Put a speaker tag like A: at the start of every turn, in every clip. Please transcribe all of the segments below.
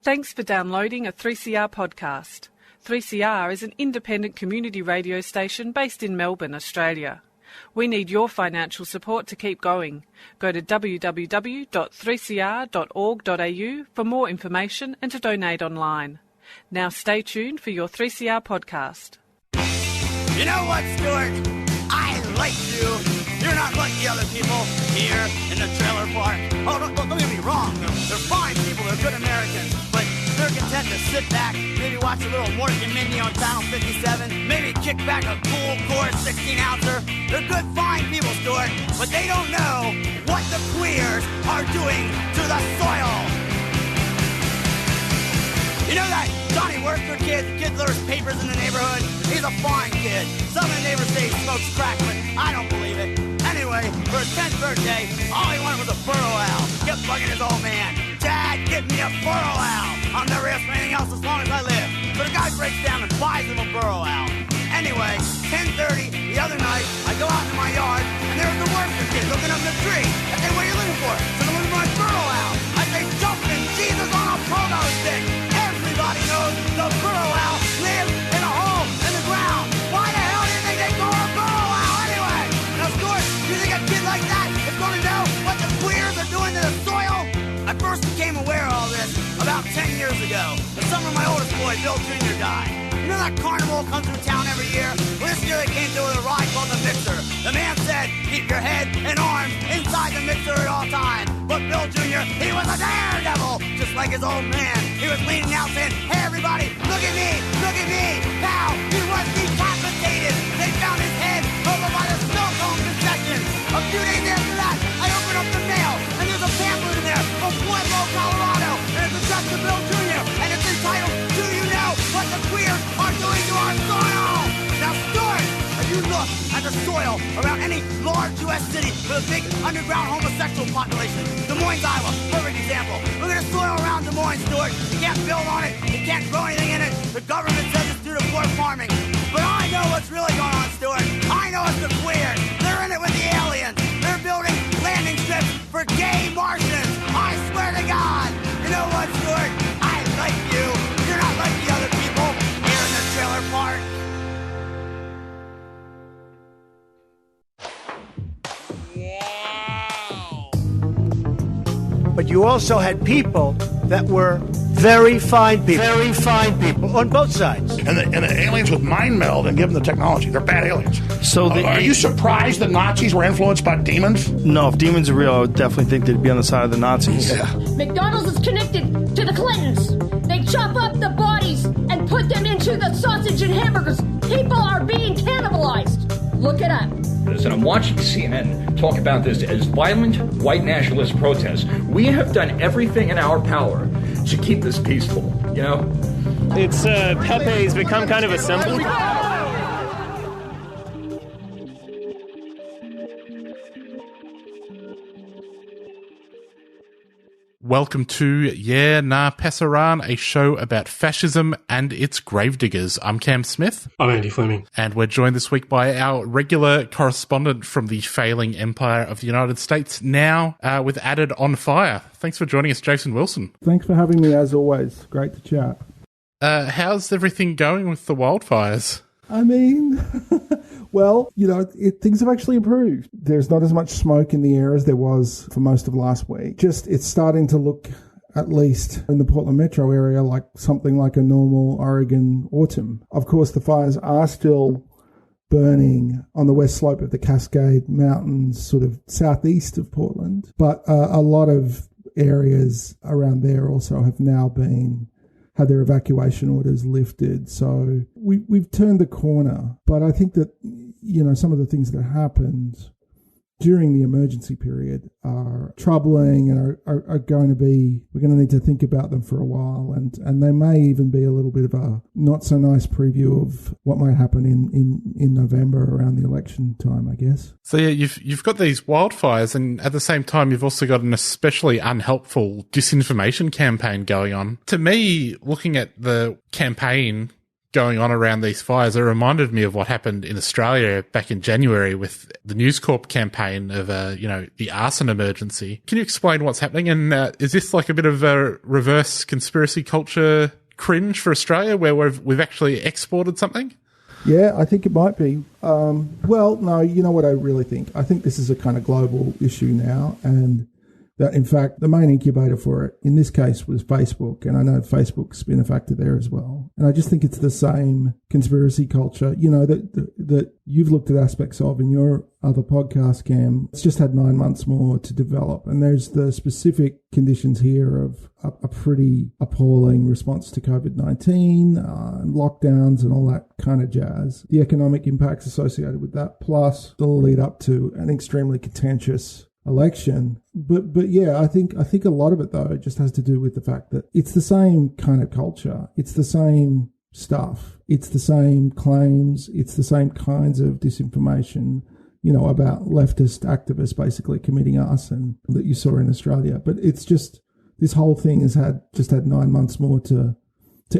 A: Thanks for downloading a 3CR podcast. 3CR is an independent community radio station based in Melbourne, Australia. We need your financial support to keep going. Go to www.3cr.org.au for more information and to donate online. Now stay tuned for your 3CR podcast.
B: You know what, Stuart? I like you. You're not like the other people here in the trailer park. Oh, don't get me wrong. They're fine people. They're good Americans. But they're content to sit back, maybe watch a little Mork and Mindy on Channel 57, maybe kick back a cool Coors 16-ouncer. They're good, fine people, Stuart, but they don't know what the queers are doing to the soil. You know that Johnny Worster kid delivers papers in the neighborhood? He's a fine kid. Some of the neighbors say he smokes crack, but I don't believe it. Anyway, for his 10th birthday, all he wanted was a burro owl. Kept bugging his old man, "Dad, get me a burro owl. I'll never ask for anything else as long as I live." So the guy breaks down and buys him a burro owl. Anyway, 10:30 the other night, I go out in my yard, and there's the Worster kid looking up in the tree. I say, "What are you looking for?" So I'm looking for my burro owl. I say, "Jumping Jesus on a pogo stick." Everybody knows the burro owl lives in a hole in the ground. Why the hell do you think they call a burro owl anyway? Now, Stuart, do you think a kid like that is going to know what the queers are doing to the soil? I first became aware of all this about 10 years ago. The summer my oldest boy, Bill Jr., died. You know that carnival comes through town every year? Well, this year they came through with a ride called the Mixer. The man said, "Keep your head and arms inside the mixer at all times." But Bill Jr., he was a daredevil, just like his old man. He was leaning out saying, "Hey everybody, look at me, look at me." Now, he was decapitated. They found his head over by the snow cone concession. A few days after that, I opened up the mail, and there's a pamphlet in there from Pueblo, Colorado, and it's addressed to Bill Jr., and it's entitled, "Do You Know What the Queers Are Doing to Our Soil?" Now, Stuart, if you look at the soil around any large U.S. city with a big underground homosexual population, Des Moines, Iowa, perfect example. Look at the soil around Des Moines, Stuart. You can't build on it. You can't grow anything in it. The government says it's due to poor farming. But I know what's really going on, Stuart. I know it's the queers. They're in it with the aliens. They're building landing strips for gay Martians. I swear to God. You know what, Stuart? I like you. You're not like the other people here in the trailer park.
C: But you also had people that were very fine people. Very fine people on both sides.
D: And the aliens would mind meld and give them the technology. They're bad aliens.
E: So
D: are you surprised the Nazis were influenced by demons?
E: No, if demons are real, I would definitely think they'd be on the side of the Nazis.
D: Yeah.
F: McDonald's is connected to the Clintons. They chop up the bodies and put them into the sausage and hamburgers. People are being cannibalized. Look it up.
G: And I'm watching CNN talk about this as violent white nationalist protests. We have done everything in our power to keep this peaceful, you know?
H: It's Pepe's become kind of a symbol.
I: Welcome to Yeah Nah Pasaran, a show about fascism and its gravediggers. I'm Cam Smith.
H: I'm Andy Fleming.
I: And we're joined this week by our regular correspondent from the failing empire of the United States, now with added on fire. Thanks for joining us, Jason Wilson.
J: Thanks for having me, as always. Great to chat.
I: How's everything going with the wildfires?
J: I mean, well, you know, things have actually improved. There's not as much smoke in the air as there was for most of last week. Just, it's starting to look, at least in the Portland metro area, like something like a normal Oregon autumn. Of course, the fires are still burning on the west slope of the Cascade Mountains, sort of southeast of Portland. But a lot of areas around there also have now had their evacuation orders lifted. So we've turned the corner. But I think that, you know, some of the things that happened during the emergency period are troubling and are going to be, we're going to need to think about them for a while. And they may even be a little bit of a not so nice preview of what might happen in November around the election time, I guess.
I: So yeah, you've got these wildfires, and at the same time, you've also got an especially unhelpful disinformation campaign going on. To me, looking at the campaign going on around these fires, it reminded me of what happened in Australia back in January with the News Corp campaign of, the arson emergency. Can you explain what's happening? And is this like a bit of a reverse conspiracy culture cringe for Australia where we've actually exported something?
J: Yeah, I think it might be. Well, no, you know what I really think? I think this is a kind of global issue now, and that, in fact, the main incubator for it, in this case, was Facebook, and I know Facebook's been a factor there as well. And I just think it's the same conspiracy culture, that you've looked at aspects of in your other podcast, Cam. It's just had 9 months more to develop, and there's the specific conditions here of a pretty appalling response to COVID-19, lockdowns and all that kind of jazz. The economic impacts associated with that, plus the lead up to an extremely contentious election. But yeah, I think a lot of it, though, just has to do with the fact that it's the same kind of culture. It's the same stuff. It's the same claims. It's the same kinds of disinformation, about leftist activists basically committing arson that you saw in Australia. But it's just, this whole thing has had 9 months more to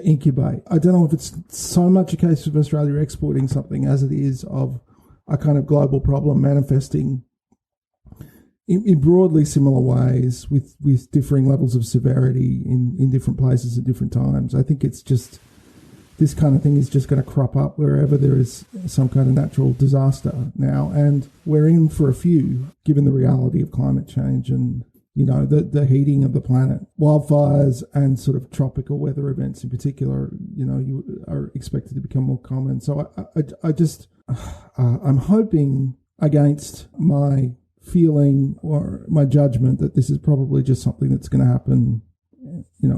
J: incubate. I don't know if it's so much a case of Australia exporting something as it is of a kind of global problem manifesting in broadly similar ways with differing levels of severity in different places at different times. I think it's just, this kind of thing is just going to crop up wherever there is some kind of natural disaster now. And we're in for a few, given the reality of climate change and, the heating of the planet. Wildfires and sort of tropical weather events in particular, you are expected to become more common. So I'm hoping against my feeling or my judgment that this is probably just something that's going to happen,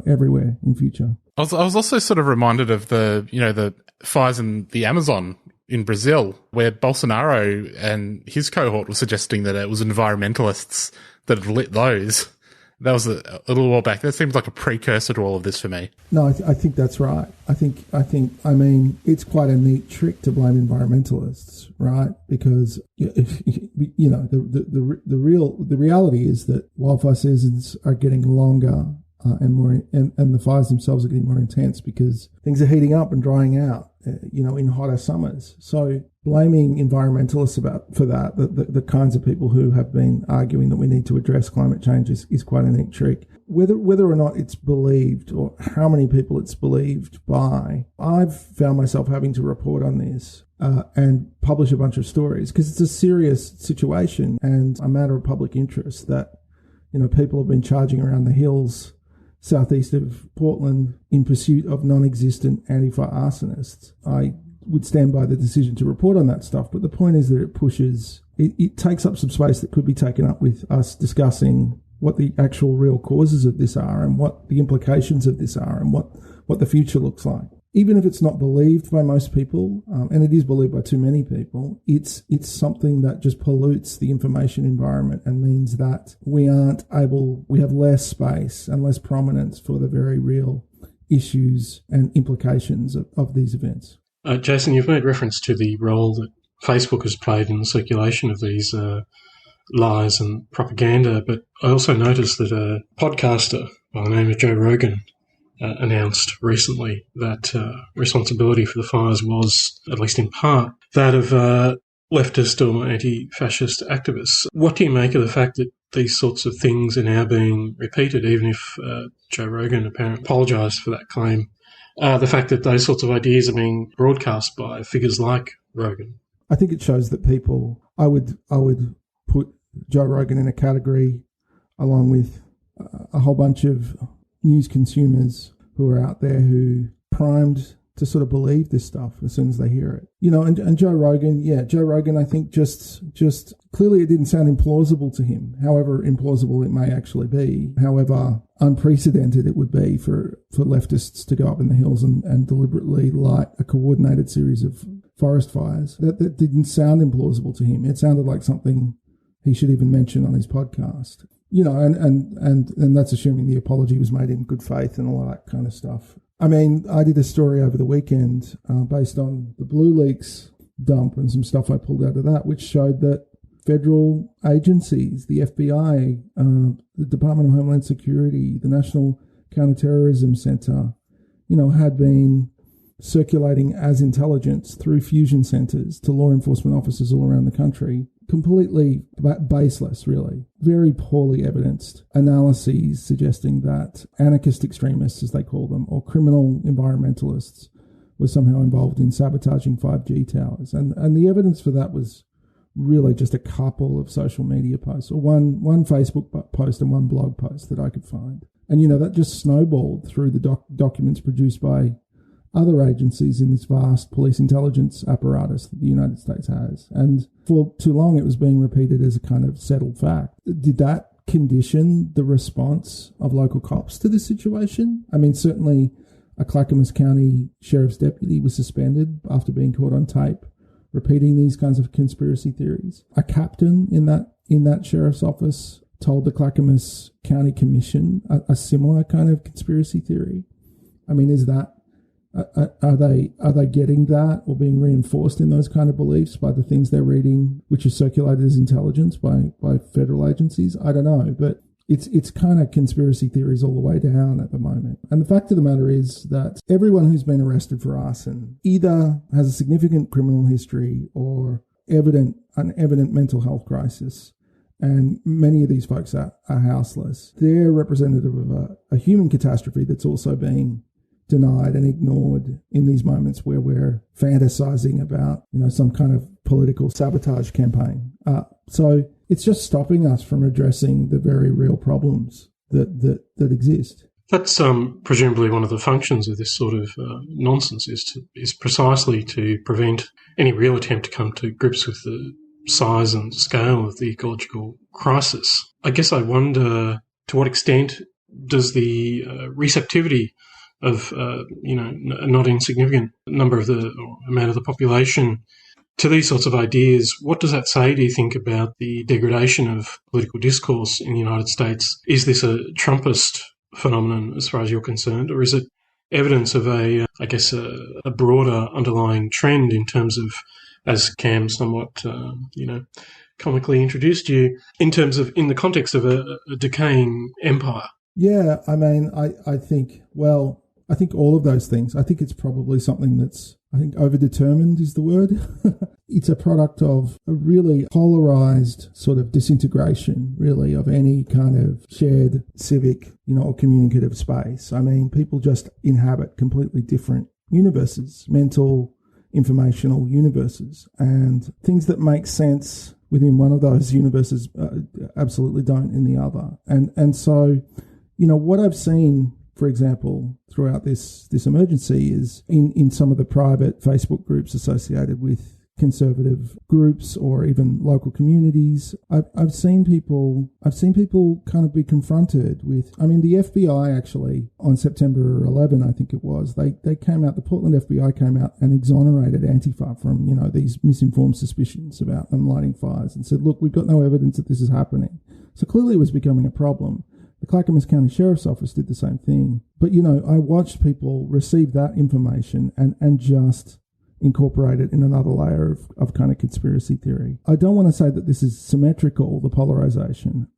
J: everywhere in future.
I: I was also sort of reminded of the fires in the Amazon in Brazil, where Bolsonaro and his cohort were suggesting that it was environmentalists that had lit those. That was a little while back. That seems like a precursor to all of this for me.
J: No, I think that's right. I mean, it's quite a neat trick to blame environmentalists, right? Because, the reality is that wildfire seasons are getting longer and more, and the fires themselves are getting more intense because things are heating up and drying out, in hotter summers. So blaming environmentalists for that, the kinds of people who have been arguing that we need to address climate change is quite a neat trick. Whether or not it's believed or how many people it's believed by, I've found myself having to report on this and publish a bunch of stories because it's a serious situation and a matter of public interest that, people have been charging around the hills southeast of Portland in pursuit of non-existent anti-fire arsonists. I would stand by the decision to report on that stuff, but the point is that it takes up some space that could be taken up with us discussing what the actual real causes of this are and what the implications of this are and what the future looks like. Even if it's not believed by most people, and it is believed by too many people, it's something that just pollutes the information environment and means that we have less space and less prominence for the very real issues and implications of these events.
K: Jason, you've made reference to the role that Facebook has played in the circulation of these lies and propaganda, but I also noticed that a podcaster by the name of Joe Rogan announced recently that responsibility for the fires was, at least in part, that of leftist or anti-fascist activists. What do you make of the fact that these sorts of things are now being repeated, even if Joe Rogan apparently apologised for that claim? The fact that those sorts of ideas are being broadcast by figures like Rogan.
J: I think it shows that people, I would put Joe Rogan in a category along with a whole bunch of news consumers who are out there who primed to sort of believe this stuff as soon as they hear it. And Joe Rogan, I think just clearly it didn't sound implausible to him, however implausible it may actually be, however unprecedented it would be for leftists to go up in the hills and deliberately light a coordinated series of forest fires. That didn't sound implausible to him. It sounded like something he should even mention on his podcast. And that's assuming the apology was made in good faith and all that kind of stuff. I mean, I did a story over the weekend based on the Blue Leaks dump and some stuff I pulled out of that, which showed that federal agencies, the FBI, the Department of Homeland Security, the National Counterterrorism Center, had been circulating as intelligence through fusion centres to law enforcement officers all around the country. Completely baseless, really. Very poorly evidenced analyses suggesting that anarchist extremists, as they call them, or criminal environmentalists were somehow involved in sabotaging 5G towers. And the evidence for that was really just a couple of social media posts, or one Facebook post and one blog post that I could find. And, that just snowballed through the documents produced by other agencies in this vast police intelligence apparatus that the United States has. And for too long, it was being repeated as a kind of settled fact. Did that condition the response of local cops to this situation? I mean, certainly a Clackamas County Sheriff's deputy was suspended after being caught on tape repeating these kinds of conspiracy theories. A captain in that sheriff's office told the Clackamas County Commission a similar kind of conspiracy theory. I mean, is that are they getting that or being reinforced in those kind of beliefs by the things they're reading, which is circulated as intelligence by federal agencies? I don't know, but it's kind of conspiracy theories all the way down at the moment. And the fact of the matter is that everyone who's been arrested for arson either has a significant criminal history or an evident mental health crisis. And many of these folks are houseless. They're representative of a human catastrophe that's also being denied and ignored in these moments where we're fantasizing about, some kind of political sabotage campaign. So it's just stopping us from addressing the very real problems that exist.
K: That's presumably one of the functions of this sort of nonsense is precisely to prevent any real attempt to come to grips with the size and scale of the ecological crisis. I guess I wonder to what extent does the receptivity of a not insignificant number of the amount of the population to these sorts of ideas, what does that say, do you think, about the degradation of political discourse in the United States? Is this a Trumpist phenomenon as far as you're concerned, or is it evidence of a broader underlying trend in terms of, as Cam somewhat, comically introduced you, in terms of, in the context of a decaying empire?
J: Yeah, I mean, I think all of those things. I think it's probably something that's, overdetermined is the word. It's a product of a really polarized sort of disintegration, really, of any kind of shared civic, or communicative space. I mean, people just inhabit completely different universes, mental, informational universes, and things that make sense within one of those universes absolutely don't in the other. And so, what I've seen, for example, throughout this emergency is in some of the private Facebook groups associated with conservative groups or even local communities, I've seen people kind of be confronted with, the FBI actually on September 11, I think it was, they came out, the Portland FBI came out and exonerated Antifa from, these misinformed suspicions about them lighting fires and said, look, we've got no evidence that this is happening. So clearly it was becoming a problem. The Clackamas County Sheriff's Office did the same thing. But, I watched people receive that information and just incorporate it in another layer of kind of conspiracy theory. I don't want to say that this is symmetrical, the polarization.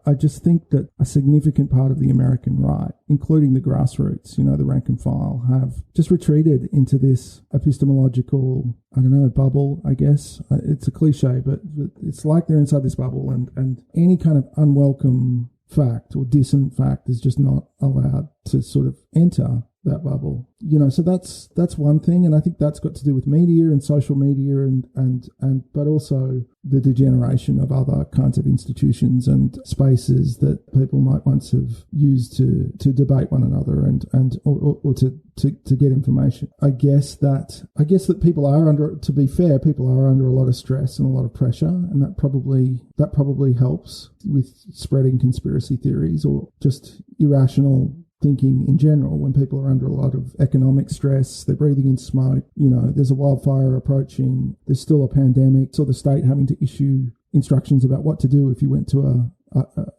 J: I just think that a significant part of the American right, including the grassroots, the rank and file, have just retreated into this epistemological, bubble, I guess. It's a cliche, but it's like they're inside this bubble and any kind of unwelcome fact or dissonant fact is just not allowed to sort of enter that bubble. So that's one thing, and I think that's got to do with media and social media and but also the degeneration of other kinds of institutions and spaces that people might once have used to debate one another or to get information. I guess that people are under, to be fair, people are under a lot of stress and a lot of pressure, and that probably helps with spreading conspiracy theories or just irrational thinking in general. When people are under a lot of economic stress, they're breathing in smoke, there's a wildfire approaching, there's still a pandemic, so the state having to issue instructions about what to do if you went to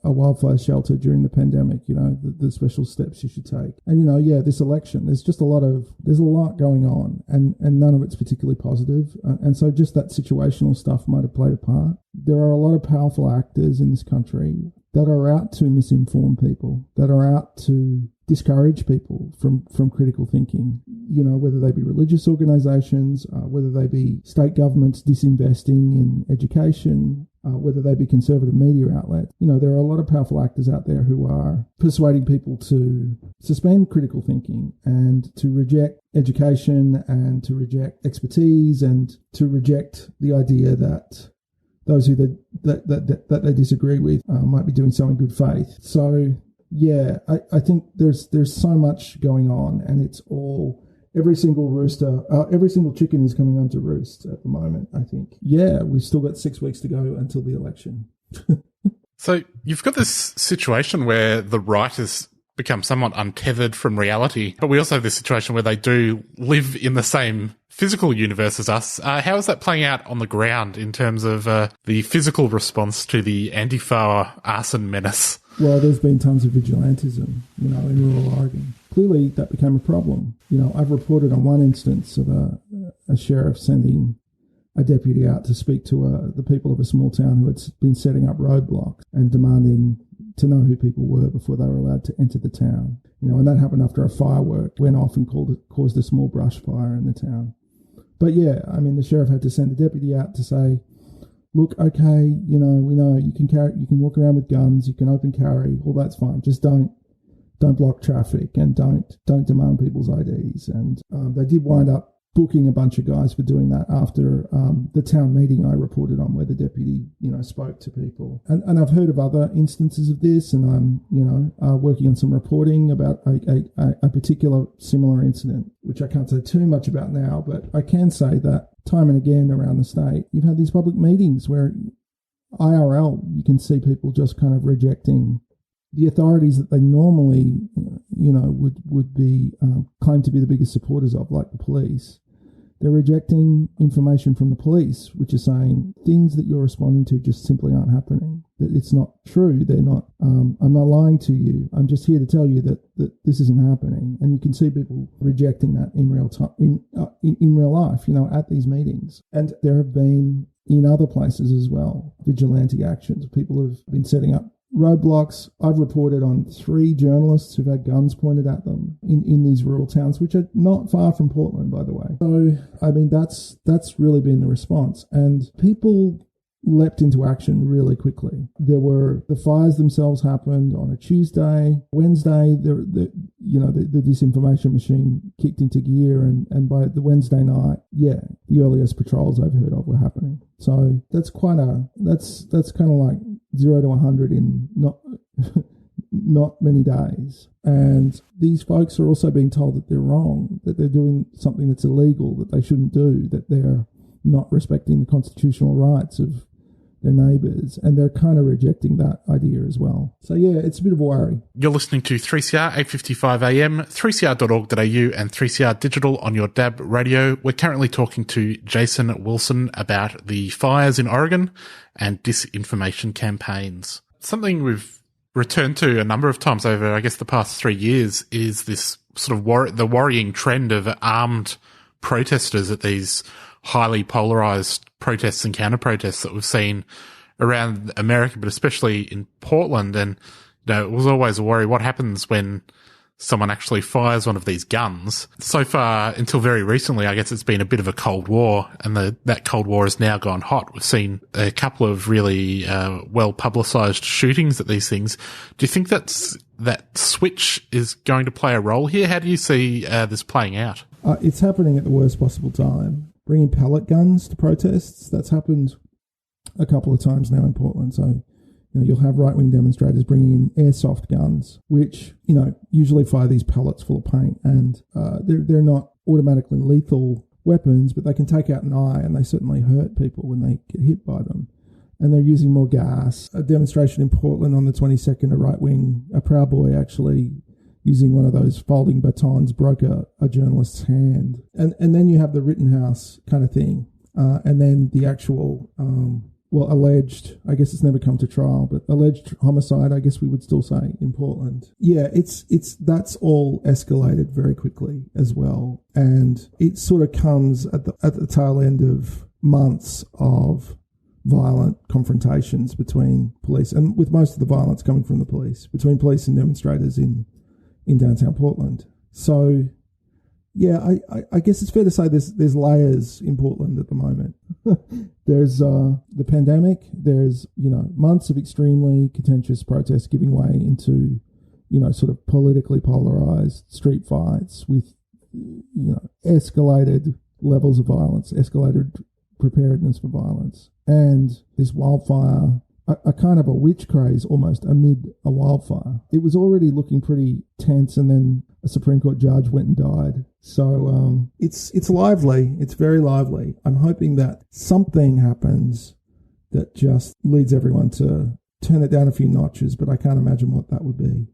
J: a wildfire shelter during the pandemic, the special steps you should take. And, this election, there's a lot going on and none of it's particularly positive. And so just that situational stuff might have played a part. There are a lot of powerful actors in this country that are out to misinform people, that are out to discourage people from critical thinking, you know, whether they be religious organisations, whether they be state governments disinvesting in education, whether they be conservative media outlets. You know, there are a lot of powerful actors out there who are persuading people to suspend critical thinking and to reject education and to reject expertise and to reject the idea that those who that they disagree with might be doing so in good faith. So, yeah, I think there's so much going on, and it's all, every single chicken is coming home to roost at the moment, I think. Yeah, we've still got 6 weeks to go until the election.
I: So you've got this situation where the right has become somewhat untethered from reality, but we also have this situation where they do live in the same physical universe as us. How is that playing out on the ground in terms of the physical response to the Antifa arson menace?
J: Well, there's been tons of vigilantism, you know, in rural Oregon. Clearly, that became a problem. You know, I've reported on one instance of a sheriff sending a deputy out to speak to the people of a small town who had been setting up roadblocks and demanding to know who people were before they were allowed to enter the town. You know, and that happened after a firework went off and caused a small brush fire in the town. But yeah, I mean, the sheriff had to send a deputy out to say, look, okay, you know, we know you can walk around with guns, you can open carry, all that's fine. Just don't block traffic and don't demand people's IDs. And they did wind up booking a bunch of guys for doing that after the town meeting I reported on, where the deputy, you know, spoke to people. And I've heard of other instances of this, and I'm, you know, working on some reporting about a particular similar incident, which I can't say too much about now, but I can say that time and again around the state, you've had these public meetings where IRL, you can see people just kind of rejecting the authorities that they normally, you know, would be claimed to be the biggest supporters of, like the police. They're rejecting information from the police, which is saying things that you're responding to just simply aren't happening. That it's not true. They're not. I'm not lying to you. I'm just here to tell you that this isn't happening. And you can see people rejecting that in real time, in real life. You know, at these meetings. And there have been in other places as well vigilante actions. People have been setting up roadblocks. I've reported on 3 journalists who've had guns pointed at them in these rural towns, which are not far from Portland, by the way. So, I mean, that's really been the response. And people leapt into action really quickly. The fires themselves happened on a Tuesday. Wednesday, the disinformation machine kicked into gear, and by the Wednesday night, yeah, the earliest patrols I've heard of were happening. So that's kind of like 0 to 100 in not many days. And these folks are also being told that they're wrong, that they're doing something that's illegal, that they shouldn't do, that they're not respecting the constitutional rights of their neighbours, and they're kind of rejecting that idea as well. So yeah, it's a bit of a worry.
I: You're listening to 3CR 855 AM, 3cr.org.au and 3CR Digital on your DAB radio. We're currently talking to Jason Wilson about the fires in Oregon and disinformation campaigns. Something we've returned to a number of times over, I guess, the past 3 years is this sort of the worrying trend of armed protesters at these highly polarized protests and counter-protests that we've seen around America, but especially in Portland. And, you know, it was always a worry, what happens when someone actually fires one of these guns? So far, until very recently, I guess it's been a bit of a Cold War, and that Cold War has now gone hot. We've seen a couple of really well-publicized shootings at these things. Do you think that switch is going to play a role here? How do you see this playing out?
J: It's happening at the worst possible time. Bringing pellet guns to protests, that's happened a couple of times now in Portland. So, you know, you'll have right-wing demonstrators bringing in airsoft guns, which, you know, usually fire these pellets full of paint, and they're not automatically lethal weapons, but they can take out an eye, and they certainly hurt people when they get hit by them. And they're using more gas. A demonstration in Portland on the 22nd, a Proud Boy actually, using one of those folding batons, broke a journalist's hand. And then you have the Rittenhouse kind of thing. And then the actual, alleged, I guess it's never come to trial, but alleged homicide, I guess we would still say, in Portland. Yeah, that's all escalated very quickly as well. And it sort of comes at the tail end of months of violent confrontations between police, and with most of the violence coming from the police, between police and demonstrators in downtown Portland. So, yeah, I guess it's fair to say there's layers in Portland at the moment. There's the pandemic. There's, months of extremely contentious protests giving way into, sort of politically polarised street fights with, escalated levels of violence, escalated preparedness for violence. And this wildfire, a kind of a witch craze almost amid a wildfire. It was already looking pretty tense, and then a Supreme Court judge went and died. So it's lively. It's very lively. I'm hoping that something happens that just leads everyone to turn it down a few notches, but I can't imagine what that would be.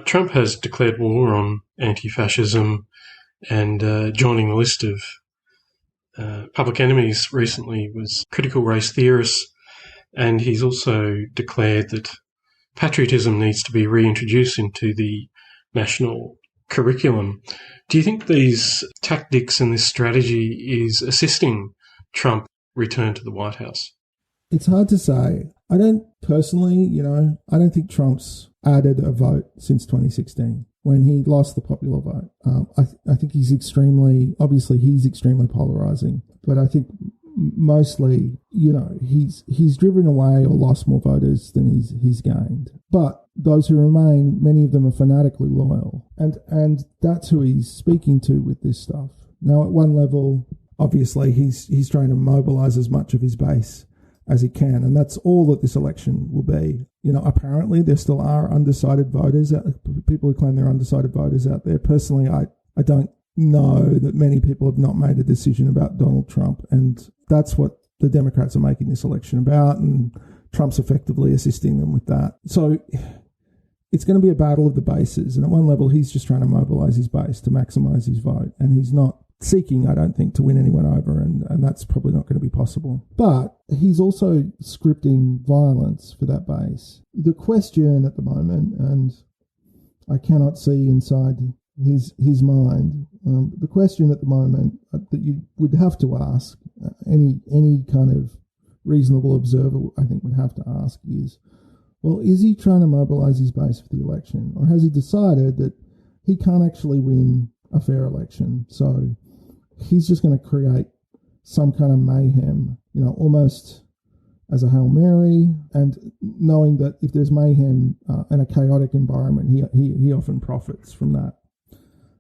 K: Trump has declared war on anti-fascism, and joining the list of public enemies recently was critical race theorists, and he's also declared that patriotism needs to be reintroduced into the national curriculum. Do you think these tactics and this strategy is assisting Trump return to the White House?
J: It's hard to say. I don't personally, I don't think Trump's added a vote since 2016 when he lost the popular vote. I think he's extremely polarizing, but I think mostly, he's driven away or lost more voters than he's gained. But those who remain, many of them are fanatically loyal, and that's who he's speaking to with this stuff. Now, at one level, obviously, he's trying to mobilise as much of his base as he can, and that's all that this election will be. Apparently there still are undecided voters, people who claim they're undecided voters out there. Personally, I don't know that many people have not made a decision about Donald Trump, and that's what the Democrats are making this election about, and Trump's effectively assisting them with that. So it's going to be a battle of the bases, and at one level he's just trying to mobilise his base to maximise his vote, and he's not seeking, I don't think, to win anyone over, and that's probably not going to be possible. But he's also scripting violence for that base. The question at the moment, and I cannot see inside his mind, the question at the moment that you would have to ask, any kind of reasonable observer, I think, would have to ask is, well, is he trying to mobilise his base for the election, or has he decided that he can't actually win a fair election? So he's just going to create some kind of mayhem, almost as a Hail Mary, and knowing that if there's mayhem and a chaotic environment, he often profits from that.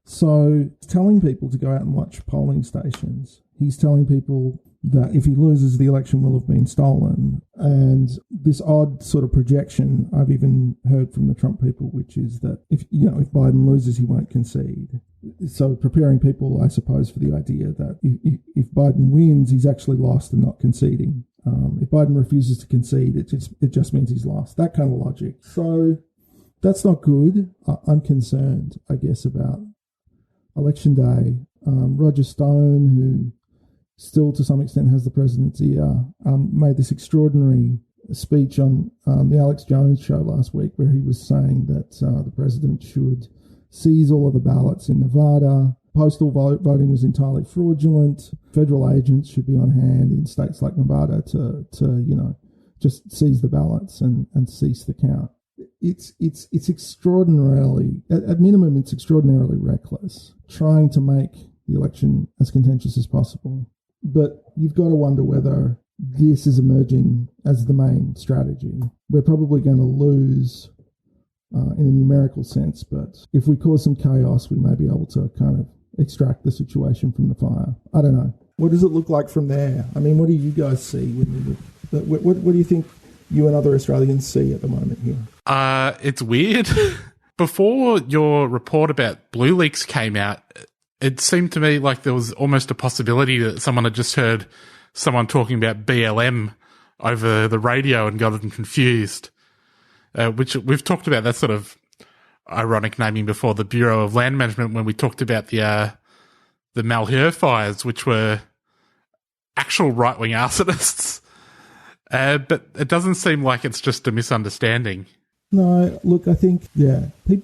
J: So telling people to go out and watch polling stations, he's telling people that if he loses, the election will have been stolen. And this odd sort of projection I've even heard from the Trump people, which is that if Biden loses, he won't concede. So preparing people, I suppose, for the idea that if Biden wins, he's actually lost and not conceding. If Biden refuses to concede, it just means he's lost. That kind of logic. So that's not good. I'm concerned, I guess, about Election Day. Roger Stone, who still to some extent has the president's ear, made this extraordinary speech on the Alex Jones show last week, where he was saying that the president should seize all of the ballots in Nevada. Postal voting was entirely fraudulent. Federal agents should be on hand in states like Nevada to just seize the ballots and cease the count. It's extraordinarily, at minimum, it's extraordinarily reckless, trying to make the election as contentious as possible. But you've got to wonder whether this is emerging as the main strategy. We're probably going to lose in a numerical sense, but if we cause some chaos, we may be able to kind of extract the situation from the fire. I don't know. What does it look like from there? I mean, what do you guys see? What do you think you and other Australians see at the moment here?
I: It's weird. Before your report about Blue Leaks came out, it seemed to me like there was almost a possibility that someone had just heard someone talking about BLM over the radio and got them confused. Which we've talked about that sort of ironic naming before, the Bureau of Land Management, when we talked about the Malheur fires, which were actual right-wing arsonists. But it doesn't seem like it's just a misunderstanding.
J: No, look, I think,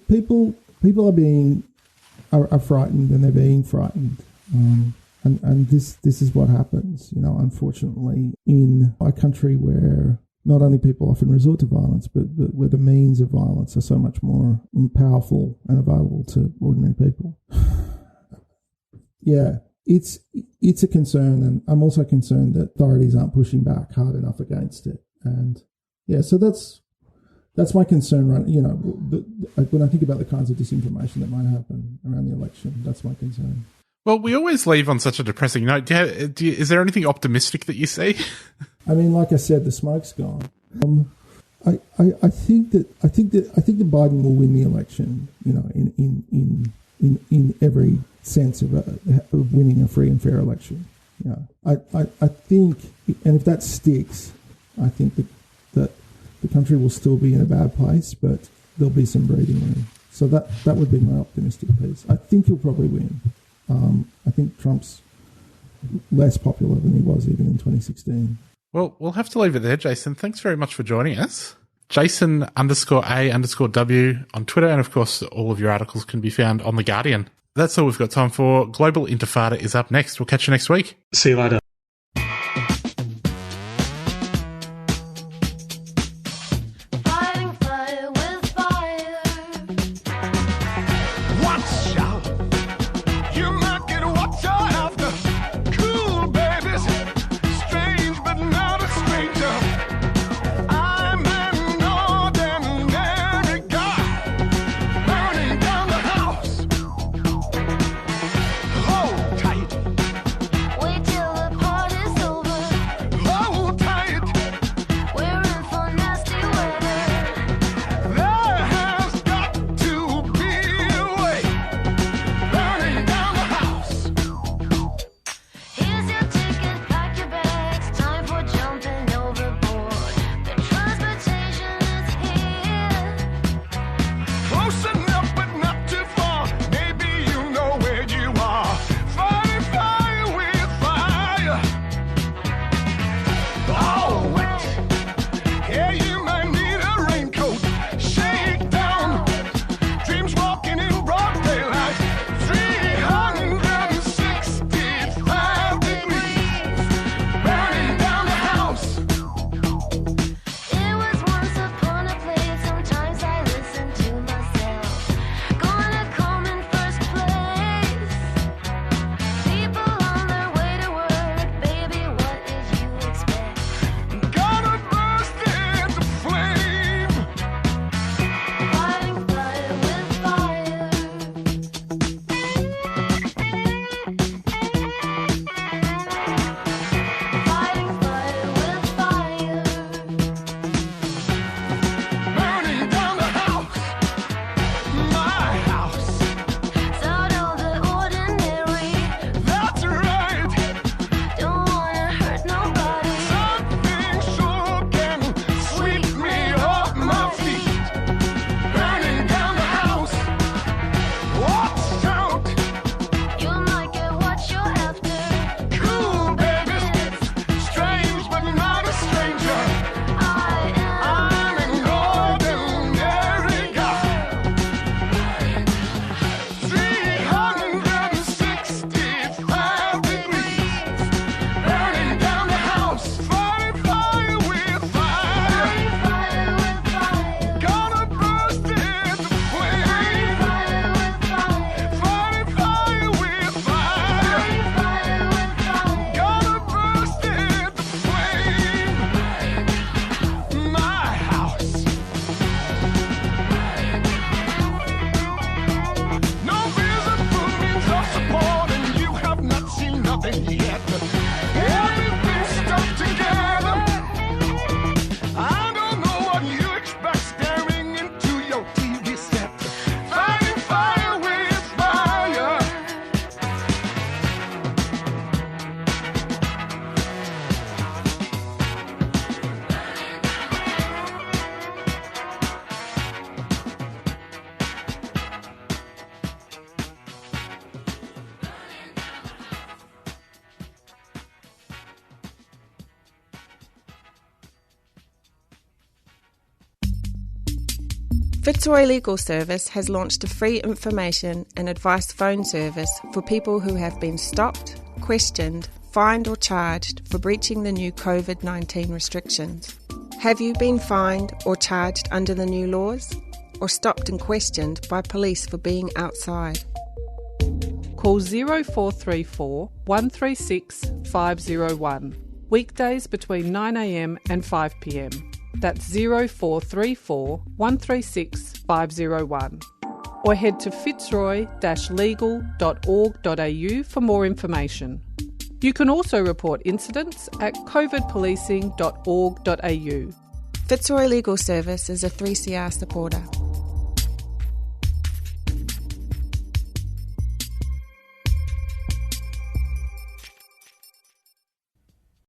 J: people are frightened, and they're being frightened. And this is what happens, unfortunately, in a country where not only people often resort to violence, but where the means of violence are so much more powerful and available to ordinary people. Yeah, it's a concern, and I'm also concerned that authorities aren't pushing back hard enough against it. And yeah, so that's my concern, right? When I think about the kinds of disinformation that might happen around the election, that's my concern.
I: Well, we always leave on such a depressing note. Is there anything optimistic that you see?
J: I mean, like I said, the smoke's gone. I think that Biden will win the election. In every sense of winning a free and fair election. I think, and if that sticks, I think that the country will still be in a bad place, but there'll be some breathing room. So that would be my optimistic piece. I think he'll probably win. I think Trump's less popular than he was even in 2016.
I: Well, we'll have to leave it there, Jason. Thanks very much for joining us. Jason_A_W on Twitter, and of course all of your articles can be found on The Guardian. That's all we've got time for. Global Intifada is up next. We'll catch you next week.
K: See you later.
L: Fitzroy Legal Service has launched a free information and advice phone service for people who have been stopped, questioned, fined or charged for breaching the new COVID-19 restrictions? Have you been fined or charged under the new laws? Or stopped and questioned by police for being outside?
A: Call 0434 136 501. Weekdays between 9am and 5pm. That's 0434 136 501. Or head to fitzroy-legal.org.au for more information. You can also report incidents at covidpolicing.org.au.
L: Fitzroy Legal Service is a 3CR supporter.